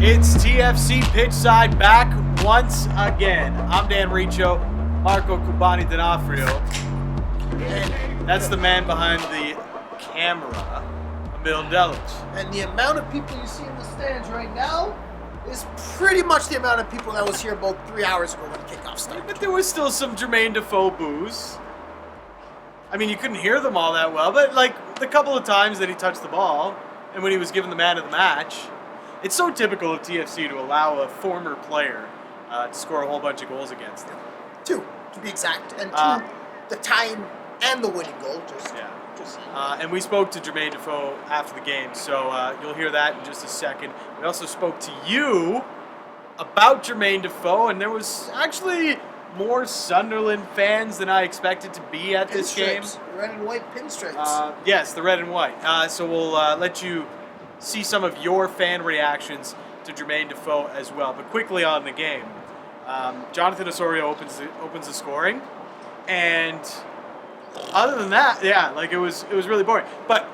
It's TFC Pitchside back once again. I'm Dan Riccio, Marco D'Onofrio, and that's the man behind the camera, Emil Delich. And the amount of people you see in the stands right now is pretty much the amount of people that was here about 3 hours ago when kickoff started. But there was still some Jermain Defoe boos. I mean, you couldn't hear them all that well, but like the couple of times that he touched the ball and when he was given the man of the match, it's so typical of TFC to allow a former player to score a whole bunch of goals against them. 2, to be exact. And 2, the time and the winning goal. And we spoke to Jermain Defoe after the game, so you'll hear that in just a second. We also spoke to you about Jermain Defoe, and there was actually more Sunderland fans than I expected to be at this game. Red and white pinstripes. Yes, the red and white. So we'll let you see some of your fan reactions to Jermain Defoe as well. But quickly on the game, Jonathan Osorio opens the scoring, and other than that, yeah, like it was really boring. But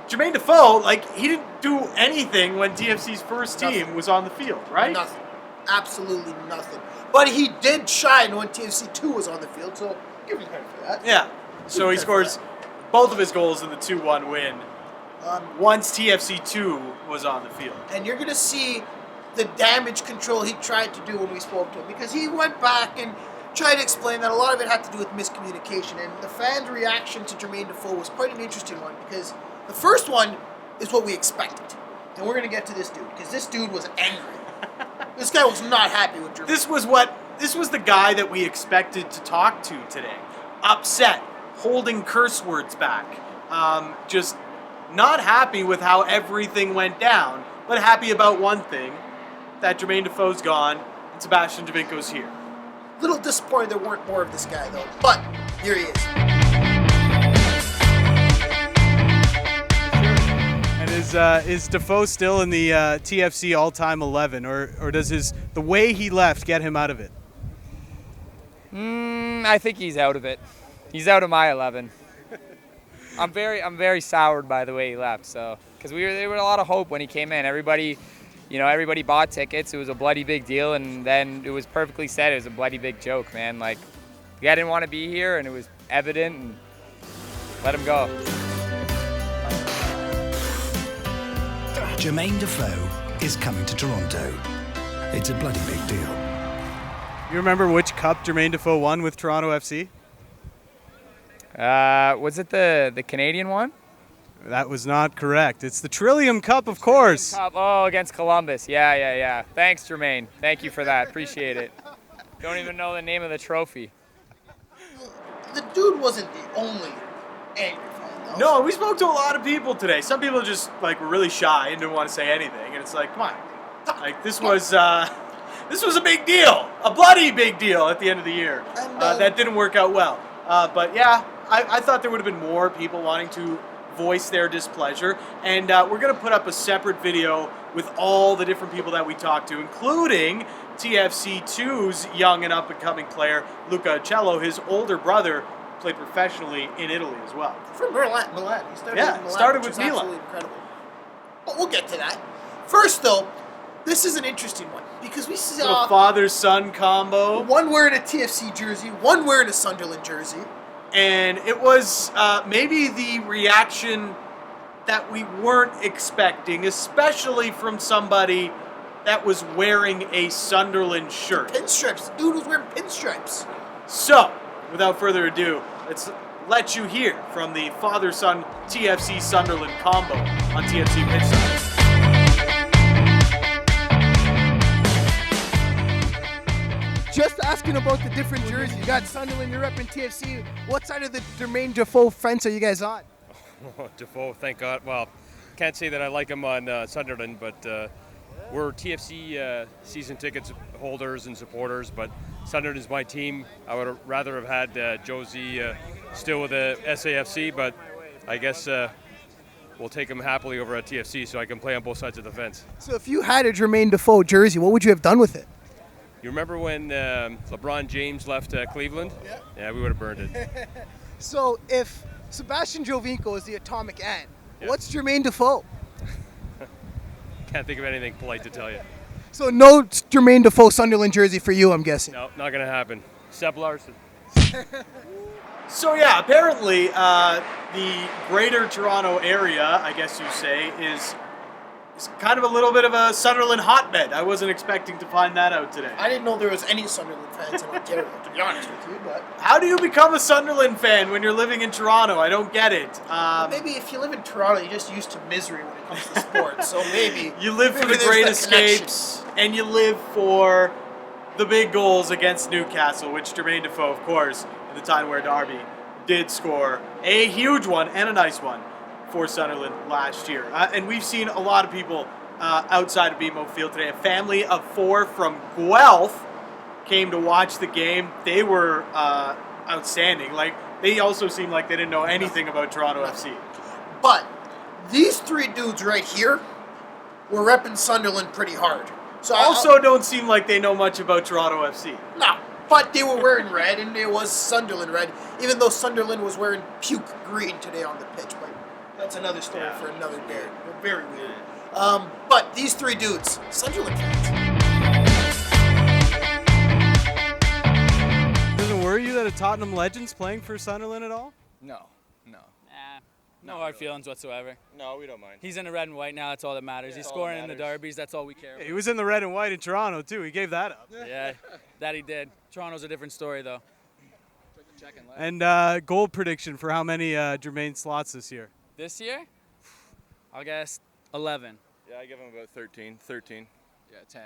Jermain Defoe, like he didn't do anything when TFC's first team was on the field, right? Nothing. Absolutely nothing. But he did shine when TFC II was on the field, so give him credit for that. Yeah. So he scores both of his goals in the 2-1 win once TFC II was on the field. And you're going to see the damage control he tried to do when we spoke to him, because he went back and tried to explain that a lot of it had to do with miscommunication. And the fan reaction to Jermain Defoe was quite an interesting one, because the first one is what we expected. And we're going to get to this dude, because this dude was angry. This guy was not happy with Jermain. This was the guy that we expected to talk to today. Upset, holding curse words back, just not happy with how everything went down, but happy about one thing, that Jermain Defoe's gone and Sebastian Giovinco's here. Little disappointed there weren't more of this guy, though, but here he is. And is Defoe still in the TFC all-time 11, or does the way he left get him out of it? I think he's out of it. He's out of my 11. I'm very soured by the way he left. So, because there was a lot of hope when he came in. Everybody bought tickets. It was a bloody big deal, and then it was perfectly said. It was a bloody big joke, man. Like, the guy didn't want to be here, and it was evident. And let him go. Jermain Defoe is coming to Toronto. It's a bloody big deal. You remember which cup Jermain Defoe won with Toronto FC? Was it the Canadian one? That was not correct. It's the Trillium Cup, of course. Cup. Oh, against Columbus. Yeah. Thanks, Jermain. Thank you for that. Appreciate it. Don't even know the name of the trophy. The dude wasn't the only angry fan, though. No, we spoke to a lot of people today. Some people just were really shy and didn't want to say anything, and it's like, come on, this was a big deal, a bloody big deal at the end of the year. That didn't work out well. But yeah, I thought there would have been more people wanting to voice their displeasure, and we're going to put up a separate video with all the different people that we talked to, including TFC II's young and up-and-coming player, Luca Acello. His older brother played professionally in Italy as well. From Milan. He started with Milan. Absolutely incredible. But we'll get to that. First, though, this is an interesting one, because we saw a father-son combo. One wearing a TFC jersey, one wearing a Sunderland jersey. And it was maybe the reaction that we weren't expecting, especially from somebody that was wearing a Sunderland shirt. Pinstripes. Dude was wearing pinstripes. So, without further ado, let's let you hear from the father-son TFC Sunderland combo on TFC Pitchside. Just asking about the different jerseys. You got Sunderland, you're repping TFC. What side of the Jermain Defoe fence are you guys on? Defoe, thank God. Well, can't say that I like him on Sunderland, but we're TFC season tickets holders and supporters, but Sunderland is my team. I would have rather have had Josie still with the SAFC, but I guess we'll take him happily over at TFC so I can play on both sides of the fence. So if you had a Jermain Defoe jersey, what would you have done with it? You remember when LeBron James left Cleveland? Yeah, we would have burned it. So if Sebastian Giovinco is the atomic ant, what's Jermain Defoe? can't think of anything polite to tell you. So no Jermain Defoe Sunderland jersey for you, I'm guessing. No, not going to happen. Seb Larson. So yeah, apparently the greater Toronto area, I guess you say, is kind of a little bit of a Sunderland hotbed. I wasn't expecting to find that out today. I didn't know there was any Sunderland fans in Ontario, to be honest with you, but... How do you become a Sunderland fan when you're living in Toronto? I don't get it. Maybe if you live in Toronto, you're just used to misery when it comes to sports, so maybe... You live for maybe the there's great that escapes, and you live for the big goals against Newcastle, which Jermain Defoe, of course, in the Tyne-Ware Derby, did score a huge one and a nice one for Sunderland last year. And we've seen a lot of people outside of BMO Field today. A family of 4 from Guelph came to watch the game. They were outstanding. Like, they also seemed like they didn't know anything about Toronto FC. But these 3 dudes right here were repping Sunderland pretty hard. So Also don't seem like they know much about Toronto FC. No, but they were wearing red, and it was Sunderland red, even though Sunderland was wearing puke green today on the pitch. But that's another story for another day. They're very weird. But these 3 dudes, Sunderland fans. Does it worry you that a Tottenham legend's playing for Sunderland at all? No. No hard feelings whatsoever. No, we don't mind. He's in the red and white now. That's all that matters. He's scoring in the derbies. That's all we care about. He was in the red and white in Toronto, too. He gave that up. Yeah, that he did. Toronto's a different story, though. And goal prediction for how many Jermain slots this year? This year, I'll guess 11. Yeah, I give him about 13. 13. Yeah, 10.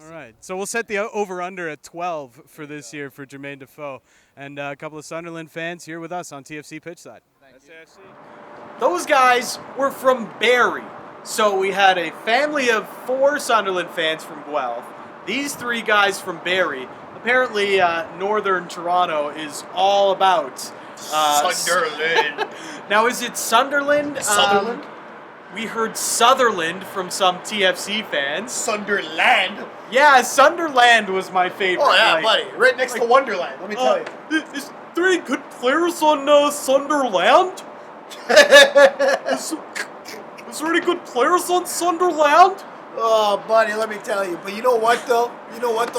All right. So we'll set the over-under at 12 for this year for Jermain Defoe. And a couple of Sunderland fans here with us on TFC Pitchside. TFC. Those guys were from Barrie. So we had a family of 4 Sunderland fans from Guelph. These 3 guys from Barrie. Apparently, northern Toronto is all about Sunderland. Now, is it Sunderland? Sutherland? We heard Sutherland from some TFC fans. Sunderland? Yeah, Sunderland was my favorite. Oh, yeah, like, buddy. Right next to Wonderland, let me tell you. Is 3 good players on Sunderland? Is there any good players on Sunderland? Oh, buddy, let me tell you. But you know what, though?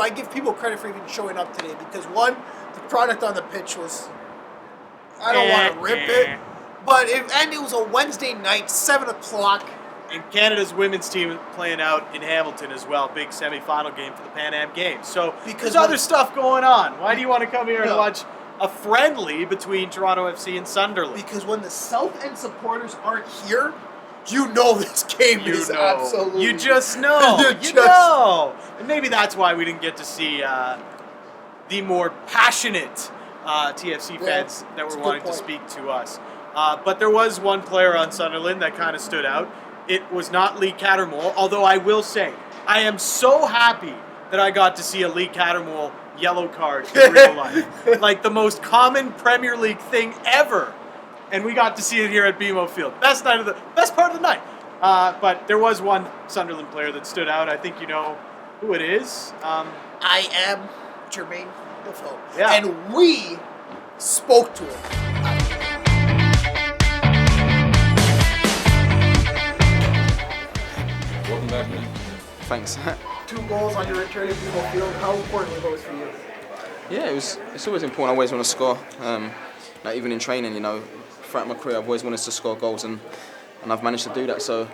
I give people credit for even showing up today because, one, the product on the pitch was... I don't want to rip it. But it was a Wednesday night, 7 o'clock. And Canada's women's team playing out in Hamilton as well. Big semi-final game for the Pan Am Games. So there's other stuff going on. Why do you want to come here and watch a friendly between Toronto FC and Sunderland? Because when the South End supporters aren't here, you know this game is absolutely... You just know. You know. And maybe that's why we didn't get to see the more passionate TFC fans that were wanting to speak to us. But there was one player on Sunderland that kind of stood out. It was not Lee Cattermole, although I will say, I am so happy that I got to see a Lee Cattermole yellow card in real life. Like the most common Premier League thing ever. And we got to see it here at BMO Field. Best part of the night. But there was one Sunderland player that stood out. I think you know who it is. I am Jermain Defoe. Yeah. And we spoke to him. Welcome back, man. Thanks. 2 goals on your return to BMO Field. How important were those for you? Yeah, it's always important. I always want to score. Like even in training, throughout my career, I've always wanted to score goals, and I've managed to do that. So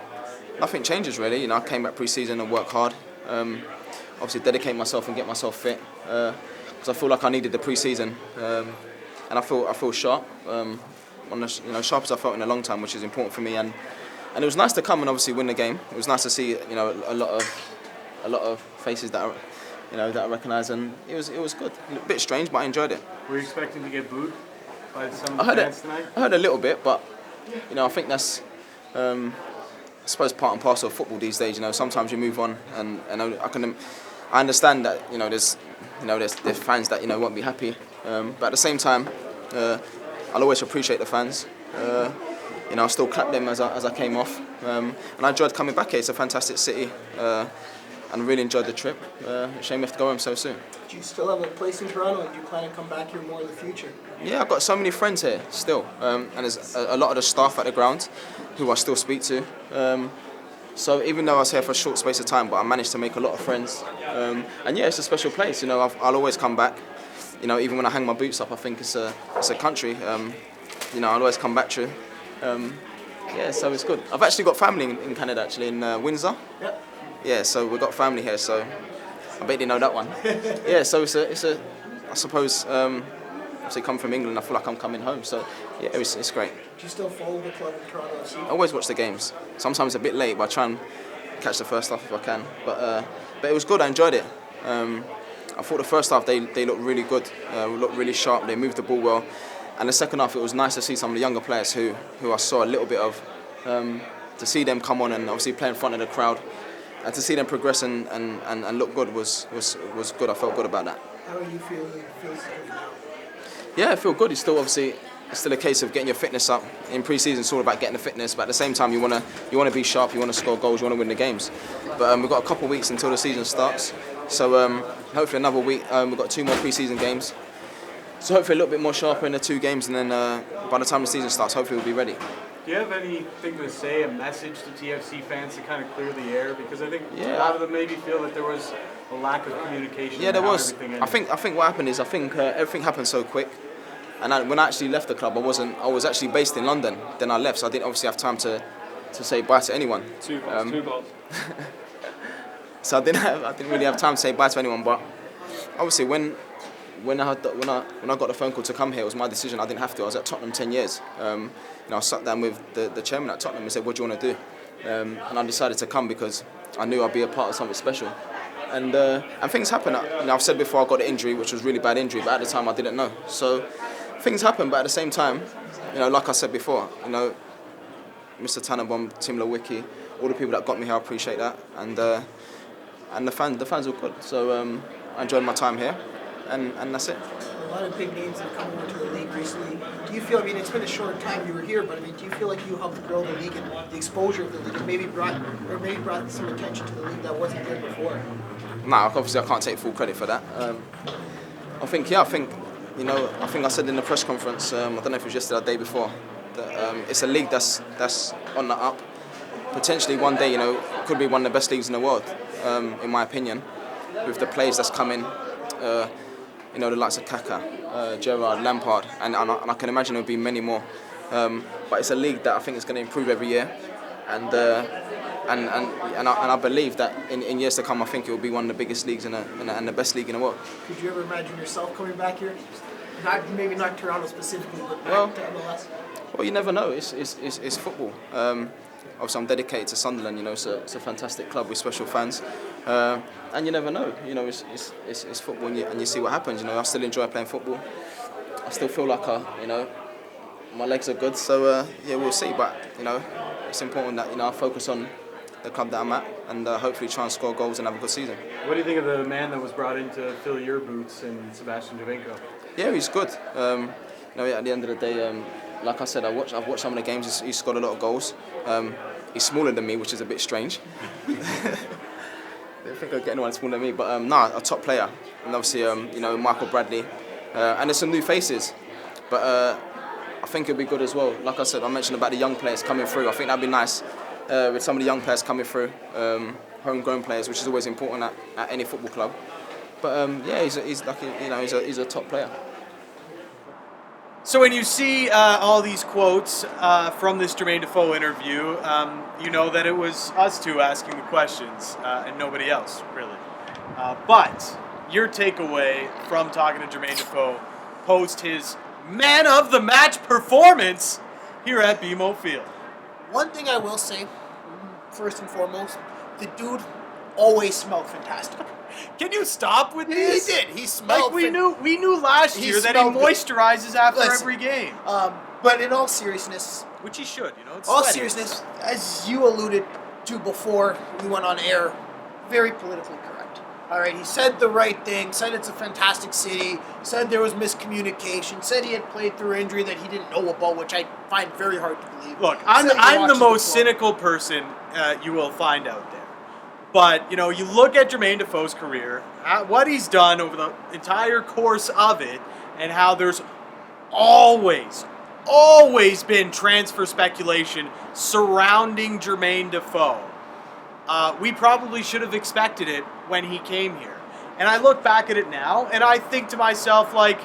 nothing changes really. I came back pre-season and worked hard. Obviously, dedicate myself and get myself fit because I feel like I needed the pre-season, and I feel sharp. Sharp as I felt in a long time, which is important for me. And it was nice to come and obviously win the game. It was nice to see a lot of faces that are that I recognise, and it was good. A bit strange, but I enjoyed it. Were you expecting to get booed by some of the fans tonight? I heard a little bit, but I think that's I suppose part and parcel of football these days. Sometimes you move on, and I understand that there's fans that won't be happy, but at the same time, I'll always appreciate the fans. I still clap them as I came off, and I enjoyed coming back here. It's a fantastic city, and really enjoyed the trip. Shame we have to go home so soon. Do you still have a place in Toronto, and do you plan to come back here more in the future? Yeah, I've got so many friends here still, and there's a lot of the staff at the ground who I still speak to. So even though I was here for a short space of time, but I managed to make a lot of friends. And yeah, it's a special place. You know, I'll always come back. You know, even when I hang my boots up, I think it's a country. You know, I'll always come back to. Yeah, so it's good. I've actually got family in Canada, actually, in Windsor. Yep. Yeah, so we've got family here, so I bet you know that one. Yeah, so it's a I suppose, obviously come from England, I feel like I'm coming home, so yeah, it's great. Do you still follow the club in Toronto FC? I always watch the games. Sometimes a bit late, but I try and catch the first half if I can. But it was good, I enjoyed it. I thought the first half they looked really good, looked really sharp, they moved the ball well. And the second half it was nice to see some of the younger players who I saw a little bit of, to see them come on and obviously play in front of the crowd. And to see them progress and look good was good. I felt good about that. How are you feeling? Feels good now? Yeah, I feel good. It's still a case of getting your fitness up. In pre-season, it's all about getting the fitness, but at the same time, you want to be sharp. You want to score goals. You want to win the games. But we've got a couple of weeks until the season starts. So hopefully another week. We've got 2 more pre-season games. So hopefully a little bit more sharper in the 2 games, and then by the time the season starts, hopefully we'll be ready. Do you have anything to say, a message to TFC fans to kind of clear the air? Because I think Yeah. a lot of them maybe feel that there was a lack of communication. Yeah, there in how was. everything I ended. think what happened is everything happened so quick, and when I actually left the club, I was actually based in London. Then I left, so I didn't obviously have time to say bye to anyone. 2 goals, 2 goals. So I didn't really have time to say bye to anyone. But obviously when I got the phone call to come here, it was my decision. I didn't have to. I was at Tottenham 10 years. I sat down with the chairman at Tottenham and said, "What do you want to do?" And I decided to come because I knew I'd be a part of something special. And things happen. I've said before I got an injury, which was a really bad injury, but at the time I didn't know. So things happen, but at the same time, like I said before, Mr. Tannenbaum, Tim Lewicki, all the people that got me here, I appreciate that. And the fans were good. So I enjoyed my time here, and that's it. A lot of big names have come into the league recently. Do you feel, it's been a short time you were here, but do you feel like you helped grow the league and the exposure of the league and maybe brought some attention to the league that wasn't there before? No, obviously I can't take full credit for that. I think I said in the press conference, I don't know if it was yesterday or the day before, that it's a league that's on the up. Potentially one day, could be one of the best leagues in the world, in my opinion, with the players that's coming. The likes of Kaka, Gerrard, Lampard, and I can imagine there'll be many more. But it's a league that I think is going to improve every year, and I believe that in years to come, I think it will be one of the biggest leagues and the best league in the world. Could you ever imagine yourself coming back here? Maybe not Toronto specifically, but back to MLS? Well, you never know. It's football. Obviously, I'm dedicated to Sunderland. It's a fantastic club with special fans, and you never know. It's football, and you see what happens. I still enjoy playing football. I still feel like my legs are good. So yeah, we'll see. But it's important that I focus on the club that I'm at, and hopefully try and score goals and have a good season. What do you think of the man that was brought in to fill your boots, and Sebastian Giovinco? Yeah, he's good. At the end of the day, like I said, I've watched some of the games. He's scored a lot of goals. He's smaller than me, which is a bit strange. I don't think I'll get anyone smaller than me, but a top player. And obviously, Michael Bradley, and there's some new faces. But I think it'll be good as well. Like I said, I mentioned about the young players coming through. I think that'd be nice with some of the young players coming through, homegrown players, which is always important at any football club. But he's a top player. So when you see all these quotes from this Jermain Defoe interview, you know that it was us two asking the questions and nobody else, really. But your takeaway from talking to Jermain Defoe post his man of the match performance here at BMO Field. One thing I will say, first and foremost, the dude always smelled fantastic. Can you stop with this? He did. He smelled. We knew last year that he moisturizes after every game. But in all seriousness, which he should, It's all sweaty. seriousness, as you alluded to before we went on air, very politically correct. All right, he said the right thing. Said it's a fantastic city. Said there was miscommunication. Said he had played through injury that he didn't know about, which I find very hard to believe. Look, I'm the most cynical person you will find out there. But, you look at Jermain Defoe's career, what he's done over the entire course of it, and how there's always been transfer speculation surrounding Jermain Defoe. we probably should have expected it when he came here. And I look back at it now, and I think to myself, like,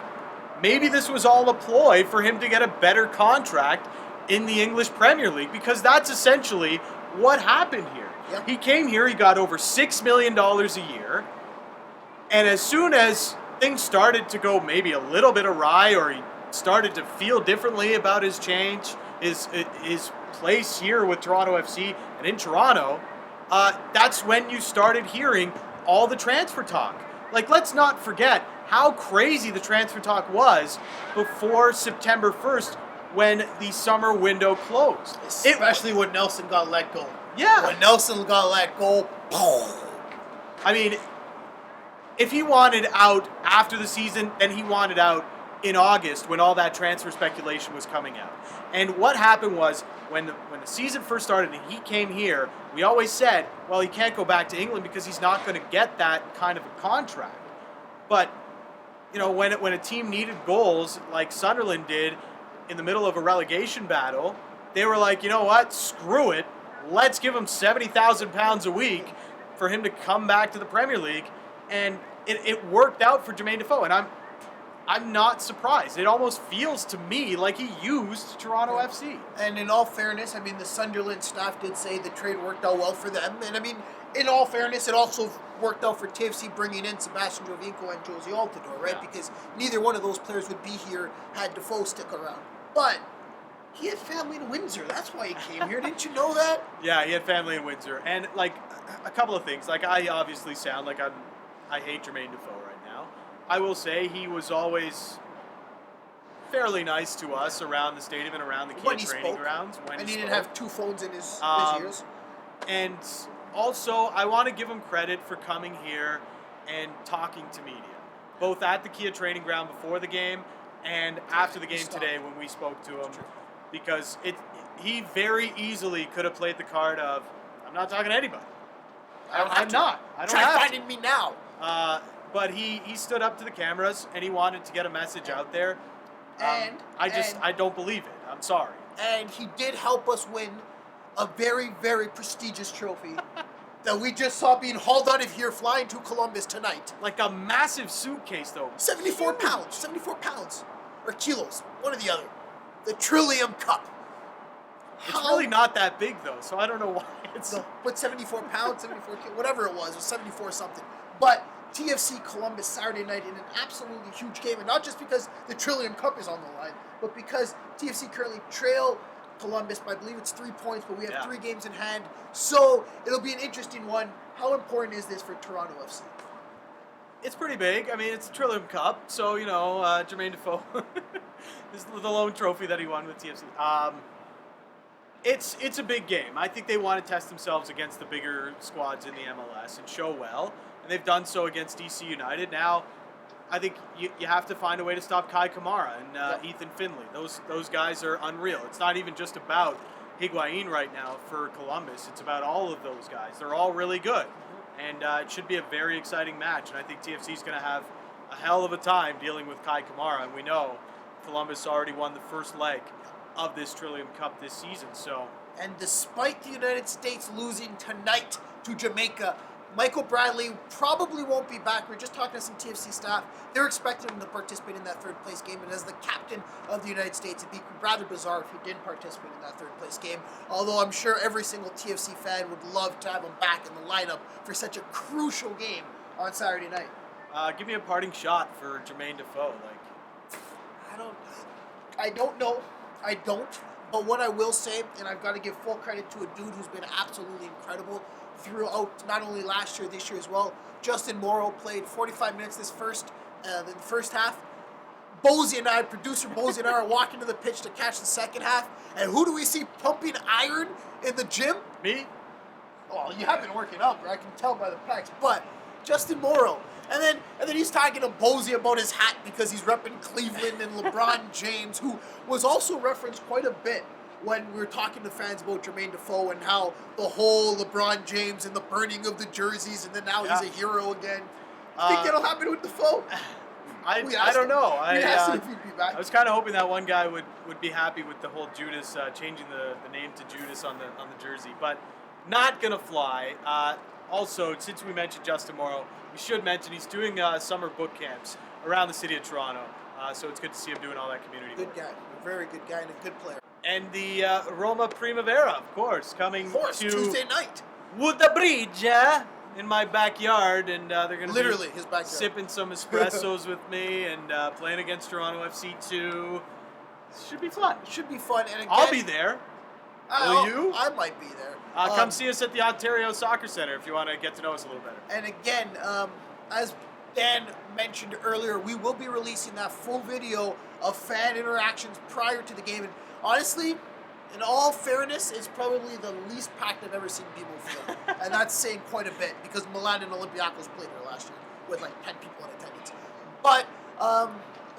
maybe this was all a ploy for him to get a better contract in the English Premier League, because that's essentially what happened here. Yep. He came here, he got over $6 million a year, and as soon as things started to go maybe a little bit awry, or he started to feel differently about his change, his place here with Toronto FC and in Toronto, that's when you started hearing all the transfer talk. Like, let's not forget how crazy the transfer talk was before September 1st when the summer window closed. Especially when Nelson got let go. Yeah. When Nelson got let go, I mean, if he wanted out after the season, then he wanted out in August when all that transfer speculation was coming out. And what happened was, when the season first started and he came here, we always said, well, he can't go back to England because he's not going to get that kind of a contract. But, you know, when a team needed goals like Sunderland did in the middle of a relegation battle, they were like, you know what, screw it. Let's give him £70,000 a week for him to come back to the Premier League. And it worked out for Jermain Defoe. And I'm not surprised. It almost feels to me like he used Toronto FC. And in all fairness, I mean, the Sunderland staff did say the trade worked out well for them. And I mean, in all fairness, it also worked out for TFC bringing in Sebastian Jovinko and Josie Altidore, right? Yeah. Because neither one of those players would be here had Defoe stick around. But he had family in Windsor. That's why he came here. Didn't you know that? Yeah, he had family in Windsor. And, like, a couple of things. Like, I obviously sound like I hate Jermain Defoe right now. I will say he was always fairly nice to us around the stadium and around the key training grounds. When and he spoke. didn't have two phones in his ears. And also, I want to give him credit for coming here and talking to media, both at the Kia training ground before the game and after the game today when we spoke to him, because he very easily could have played the card of, I'm not talking to anybody. I don't Try have finding me now. But he stood up to the cameras and he wanted to get a message out there. I don't believe it. I'm sorry. And he did help us win a very, very prestigious trophy that we just saw being hauled out of here flying to Columbus tonight. Like a massive suitcase, though. 74 pounds. 74 pounds. Or kilos. One or the other. The Trillium Cup. It's really not that big, though, so I don't know why it's... No, but 74 pounds, 74 kilos, whatever it was 74 something. But TFC Columbus Saturday night in an absolutely huge game, and not just because the Trillium Cup is on the line, but because TFC currently trail Columbus by, I believe it's 3 points, but we have 3 games in hand. So it'll be an interesting one. How important is this for Toronto FC? It's pretty big. I mean, it's a Trillium Cup, so, you know, Jermain Defoe is the lone trophy that he won with TFC. It's a big game. I think they want to test themselves against the bigger squads in the MLS and show well, and they've done so against DC United. Now, I think you have to find a way to stop Kai Kamara and Ethan Finley. Those guys are unreal. It's not even just about Higuain right now for Columbus. It's about all of those guys. They're all really good, and it should be a very exciting match. And I think TFC is going to have a hell of a time dealing with Kai Kamara, and we know Columbus already won the first leg of this Trillium Cup this season. So, and despite the United States losing tonight to Jamaica, Michael Bradley probably won't be back. We're just talking to some TFC staff. They're expecting him to participate in that third place game, and as the captain of the United States, it'd be rather bizarre if he didn't participate in that third place game. Although I'm sure every single TFC fan would love to have him back in the lineup for such a crucial game on Saturday night. Give me a parting shot for Jermain Defoe. I don't know. I don't. But what I will say, and I've got to give full credit to a dude who's been absolutely incredible throughout not only last year, this year as well. Justin Morrow played 45 minutes in the first half. Producer Bozy and I are walking to the pitch to catch the second half. And who do we see pumping iron in the gym? Me? Oh, you have been working out, bro. I can tell by the pecs. But Justin Morrow. And then he's talking to Bozy about his hat because he's repping Cleveland and LeBron James, who was also referenced quite a bit when we were talking to fans about Jermain Defoe and how the whole LeBron James and the burning of the jerseys, and then now he's a hero again. Think that'll happen with Defoe? I don't know. We asked him if he'd be back. I was kind of hoping that one guy would be happy with the whole Judas changing the name to Judas on the jersey, but not going to fly. Also, since we mentioned Justin Morrow, we should mention he's doing summer boot camps around the city of Toronto. So it's good to see him doing all that community Good work. guy. A very good guy and a good player. And the Roma Primavera, of course, coming to Tuesday night. Woodbridge Bridge in my backyard, and they're going to Literally his backyard. sipping some espressos with me and playing against Toronto AFC II. Should be fun. Should be fun. And again, I'll be there. Will you? I might be there. Come see us at the Ontario Soccer Centre if you want to get to know us a little better. And again, as Dan mentioned earlier, we will be releasing that full video of fan interactions prior to the game. And honestly, in all fairness, it's probably the least packed I've ever seen BMO Field. And that's saying quite a bit because Milan and Olympiacos played there last year with like 10 people in attendance. But I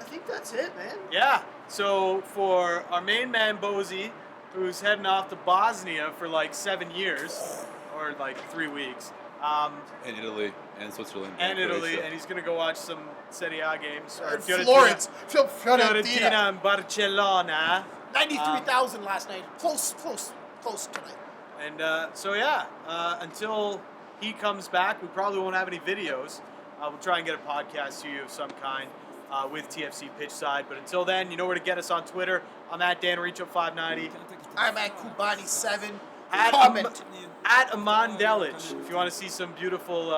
think that's it, man. Yeah. So for our main man, Bozy, who's heading off to Bosnia for like 7 years, or like 3 weeks. And Italy, and Switzerland. And Italy, and he's going to go watch some Serie A games. Or Florence. Fiorentina and Barcelona. 93,000 last night. Close tonight. And so yeah, until he comes back, we probably won't have any videos. We'll try and get a podcast to you of some kind with TFC Pitchside. But until then, you know where to get us on Twitter. I'm at DanRiccio590. I'm at Kubani7. Comment. At Aman Delic, if you want to see some beautiful,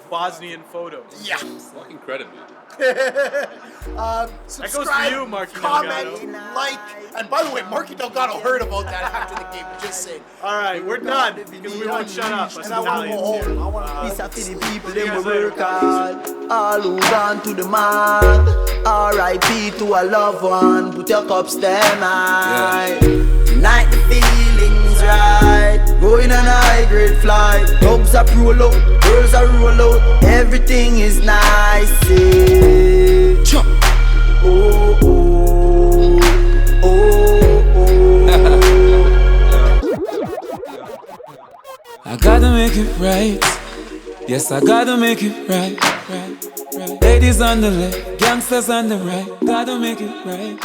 Bosnian photos. Yeah. Fucking credit me. Subscribe, that goes for you, Marky comment, Delgado. like, and by the way, Marky Delgado heard about that after the game. Just saying. All right, we're done because we won't shut up. Us And I want to go Italians here. home. Peace out to the people, them will work hard. All who gone to the mark. R.I.P. to a loved one. Put your cups them high. Tonight the feeling's right. Going on a high grade flight. Dogs are roll out, girls are roll out. Everything is nice. Chop. Oh oh oh oh. I gotta make it right. Yes, I gotta make it right. Ladies on the left, gangsters on the right. Gotta make it right.